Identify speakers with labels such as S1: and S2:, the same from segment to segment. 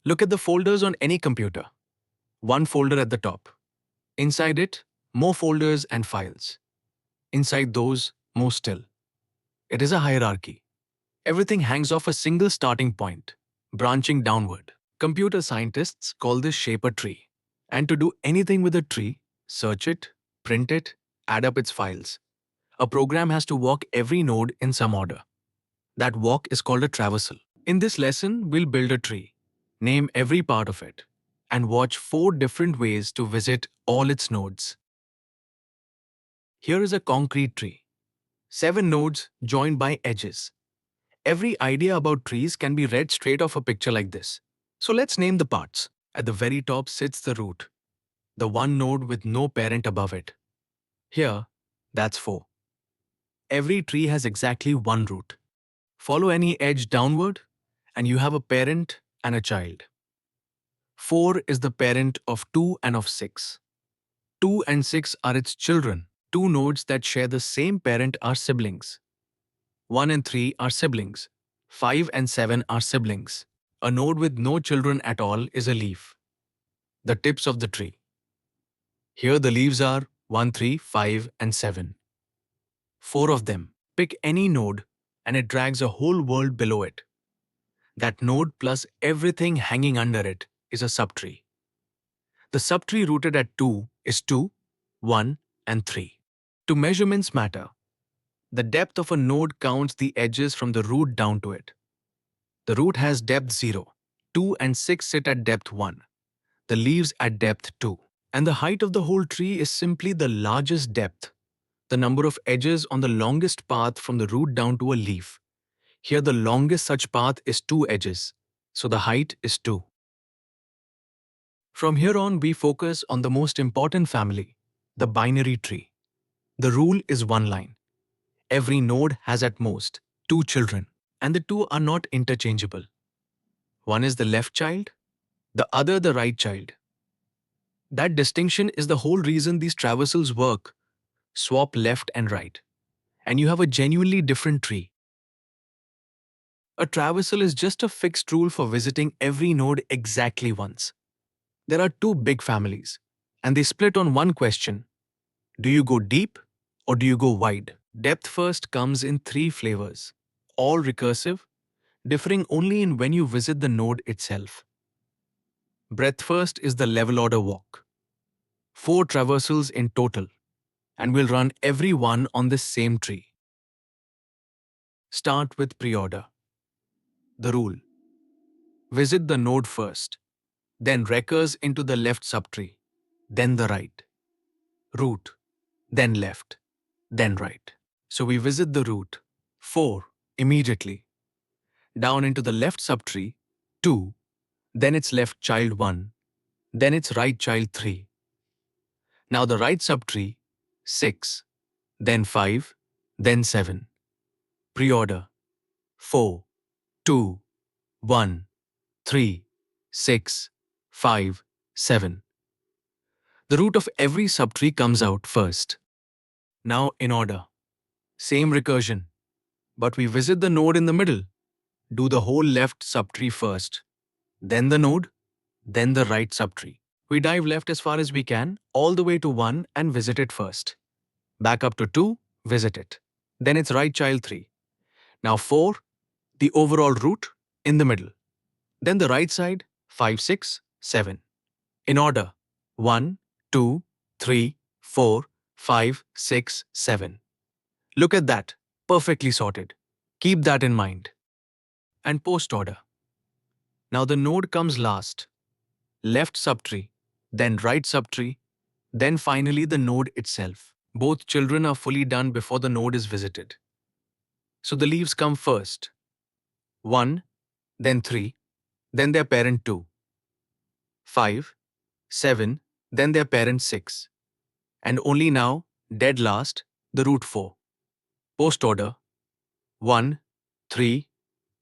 S1: Look at the folders on any computer. One folder at the top. Inside it, more folders and files. Inside those, more still. It is a hierarchy. Everything hangs off a single starting point, branching downward. Computer scientists call this shape a tree. And to do anything with a tree, search it, print it, add up its files. A program has to walk every node in some order. That walk is called a traversal. In this lesson, we'll build a tree, name every part of it, and watch 4 different ways to visit all its nodes. Here is a concrete tree. 7 nodes joined by edges. Every idea about trees can be read straight off a picture like this. So let's name the parts. At the very top sits the root, the one node with no parent above it. Here, that's 4. Every tree has exactly one root. Follow any edge downward, and you have a parent and a child. 4 is the parent of 2 and of 6. 2 and 6 are its children. 2 nodes that share the same parent are siblings. 1 and 3 are siblings. 5 and 7 are siblings. A node with no children at all is a leaf. The tips of the tree. Here the leaves are 1, 3, 5, and 7. 4 of them. Pick any node and it drags a whole world below it. That node plus everything hanging under it is a subtree. The subtree rooted at 2 is 2, 1, and 3. To measurements matter. The depth of a node counts the edges from the root down to it. The root has depth 0. 2 and 6 sit at depth 1. The leaves at depth 2. And the height of the whole tree is simply the largest depth, the number of edges on the longest path from the root down to a leaf. Here the longest such path is 2 edges, so the height is 2. From here on, we focus on the most important family, the binary tree. The rule is one line. Every node has at most 2 children, and the 2 are not interchangeable. One is the left child, the other the right child. That distinction is the whole reason these traversals work. Swap left and right, and you have a genuinely different tree. A traversal is just a fixed rule for visiting every node exactly once. There are 2 big families, and they split on one question. Do you go deep or do you go wide? Depth first comes in 3 flavors, all recursive, differing only in when you visit the node itself. Breadth first is the level order walk. 4 traversals in total, and we'll run every one on this same tree. Start with pre-order. The rule. Visit the node first, then recurs into the left subtree, then the right. Root, then left, then right. So we visit the root, 4, immediately. Down into the left subtree, 2, then its left child 1, then its right child 3. Now the right subtree, 6, then 5, then 7. Pre-order, 4, 2, 1, 3, 6, 5, 7. The root of every subtree comes out first. Now in order. Same recursion, but we visit the node in the middle. Do the whole left subtree first, then the node, then the right subtree. We dive left as far as we can, all the way to 1 and visit it first. Back up to 2, visit it. Then its right child 3. Now 4, the overall root, in the middle. Then the right side, 5, 6, 7. In order, 1, 2, 3, 4, 5, 6, 7. Look at that, perfectly sorted. Keep that in mind. And post order. Now the node comes last. Left subtree, then right subtree, then finally the node itself. Both children are fully done before the node is visited. So the leaves come first. 1, then 3, then their parent 2. 5, 7, then their parent 6. And only now, dead last, the root 4. Post order 1, 3,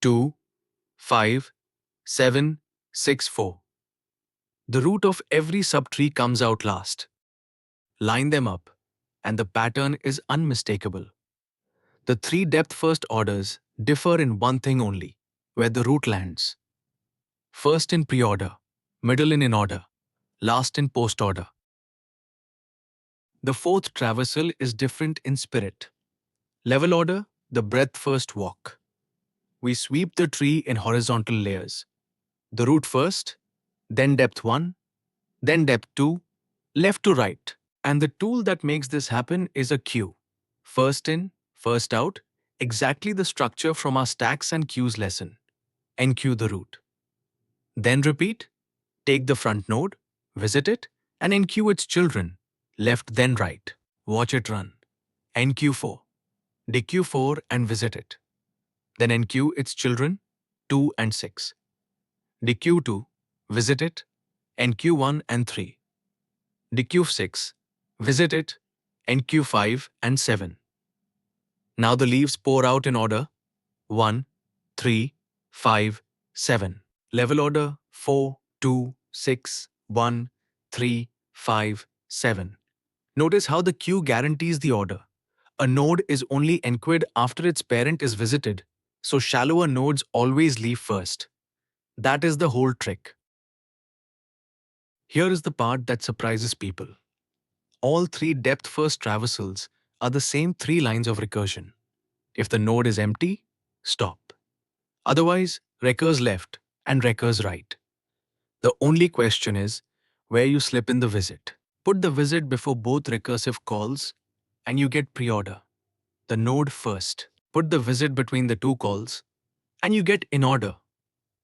S1: 2, 5, 7, 6, 4. The root of every subtree comes out last. Line them up, and the pattern is unmistakable. The 3 depth first orders differ in one thing only, where the root lands. First in pre-order, middle in order, last in post-order. The fourth traversal is different in spirit. Level order, the breadth first walk. We sweep the tree in horizontal layers. The root first, then depth 1, then depth 2, left to right. And the tool that makes this happen is a queue. First in, first out, exactly the structure from our stacks and queues lesson. Enqueue the root. Then repeat, take the front node, visit it, and enqueue its children, left then right. Watch it run. NQ4. DQ4 and visit it. Then enqueue its children, 2 and 6. DQ2, visit it, NQ1 and 3. DQ6, visit it, NQ5 and 7. Now the leaves pour out in order 1, 3, 5, 7. Level order 4, 2, 6, 1, 3, 5, 7. Notice how the queue guarantees the order. A node is only enqueued after its parent is visited, so shallower nodes always leave first. That is the whole trick. Here is the part that surprises people. All three depth-first traversals are the same 3 lines of recursion. If the node is empty, stop. Otherwise, recurs left and recurs right. The only question is where you slip in the visit. Put the visit before both recursive calls and you get pre-order. The node first. Put the visit between the 2 calls and you get in order.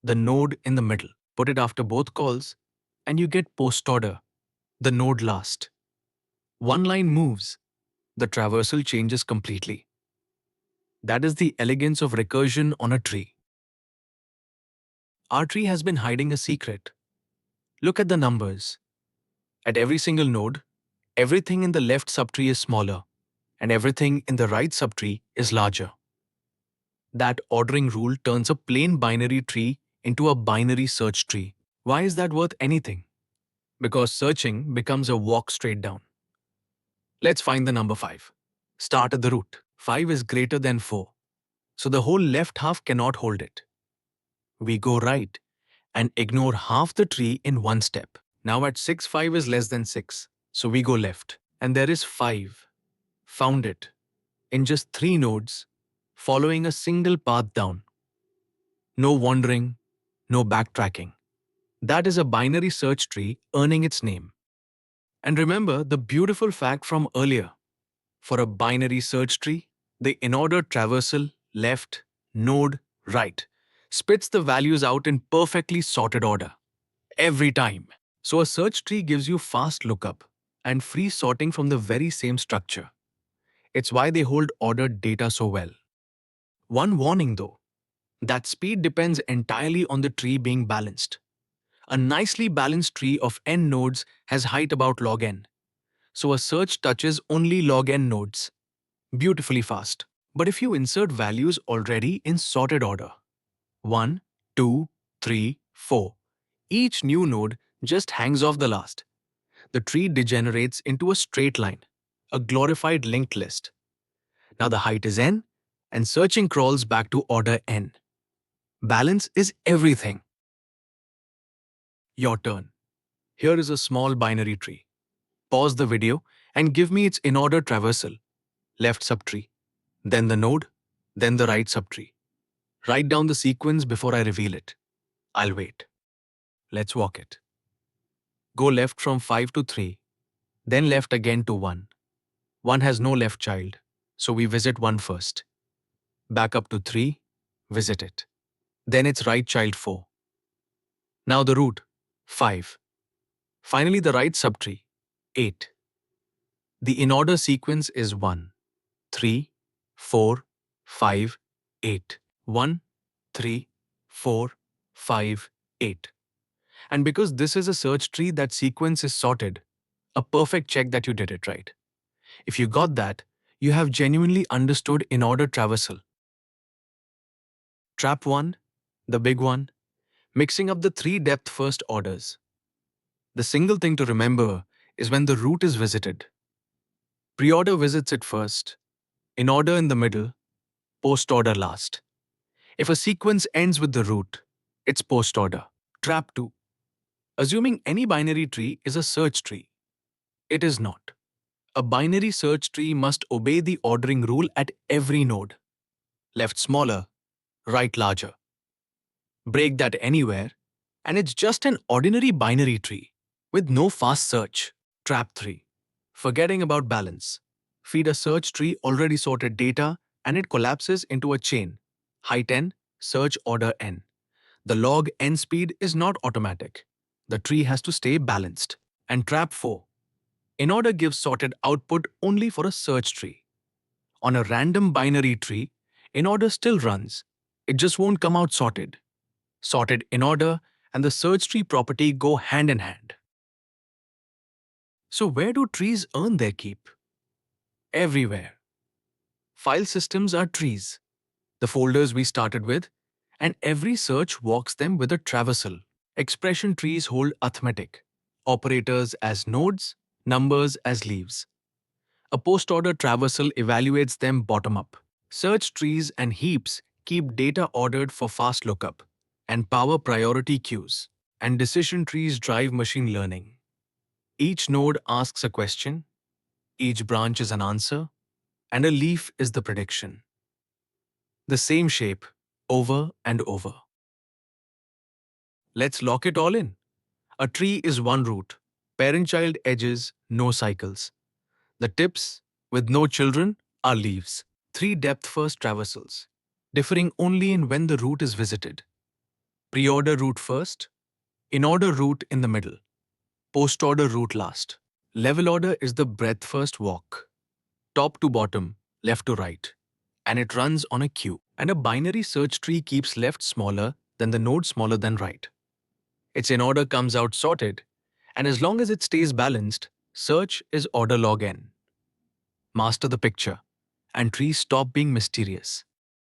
S1: The node in the middle. Put it after both calls and you get post-order. The node last. One line moves. The traversal changes completely. That is the elegance of recursion on a tree. Our tree has been hiding a secret. Look at the numbers. At every single node, everything in the left subtree is smaller, and everything in the right subtree is larger. That ordering rule turns a plain binary tree into a binary search tree. Why is that worth anything? Because searching becomes a walk straight down. Let's find the number 5. Start at the root. 5 is greater than 4, so the whole left half cannot hold it. We go right and ignore half the tree in one step. Now at 6, 5 is less than 6, so we go left. And there is 5. Found it. In just 3 nodes, following a single path down. No wandering, no backtracking. That is a binary search tree earning its name. And remember the beautiful fact from earlier. For a binary search tree, the in-order traversal, left, node, right, spits the values out in perfectly sorted order. Every time. So a search tree gives you fast lookup and free sorting from the very same structure. It's why they hold ordered data so well. One warning though, that speed depends entirely on the tree being balanced. A nicely balanced tree of n nodes has height about log n. So a search touches only log n nodes. Beautifully fast. But if you insert values already in sorted order, 1, 2, 3, 4, each new node just hangs off the last. The tree degenerates into a straight line, a glorified linked list. Now the height is n, and searching crawls back to order n. Balance is everything. Your turn. Here is a small binary tree. Pause the video and give me its in-order traversal. Left subtree, then the node, then the right subtree. Write down the sequence before I reveal it. I'll wait. Let's walk it. Go left from 5 to 3, then left again to 1. 1 has no left child, so we visit 1 first. Back up to 3, visit it. Then its right child 4. Now the root, 5. Finally the right subtree, 8. The in-order sequence is 1, 3, 4, 5, 8. 1, 3, 4, 5, 8. And because this is a search tree, that sequence is sorted. A perfect check that you did it right. If you got that, you have genuinely understood in-order traversal. Trap 1, the big one, mixing up the 3 depth first orders. The single thing to remember is when the root is visited. Pre-order visits it first, in-order in the middle, post-order last. If a sequence ends with the root, it's post-order. Trap 2. Assuming any binary tree is a search tree. It is not. A binary search tree must obey the ordering rule at every node. Left smaller, right larger. Break that anywhere, and it's just an ordinary binary tree with no fast search. Trap 3. Forgetting about balance. Feed a search tree already sorted data and it collapses into a chain. Height n, search order n. The log n speed is not automatic. The tree has to stay balanced. And trap 4. In order gives sorted output only for a search tree. On a random binary tree, in order still runs. It just won't come out sorted. Sorted in order and the search tree property go hand in hand. So where do trees earn their keep? Everywhere. File systems are trees, the folders we started with, and every search walks them with a traversal. Expression trees hold arithmetic, operators as nodes, numbers as leaves. A post-order traversal evaluates them bottom-up. Search trees and heaps keep data ordered for fast lookup and power priority queues. And decision trees drive machine learning. Each node asks a question, each branch is an answer, and a leaf is the prediction. The same shape, over and over. Let's lock it all in. A tree is one root, parent-child edges, no cycles. The tips, with no children, are leaves. 3 depth-first traversals, differing only in when the root is visited. Pre-order root first, in-order root in the middle, post-order root last. Level order is the breadth-first walk, top to bottom, left to right, and it runs on a queue. And a binary search tree keeps left smaller than the node smaller than right. Its in-order comes out sorted, and as long as it stays balanced, search is order log n. Master the picture, and trees stop being mysterious.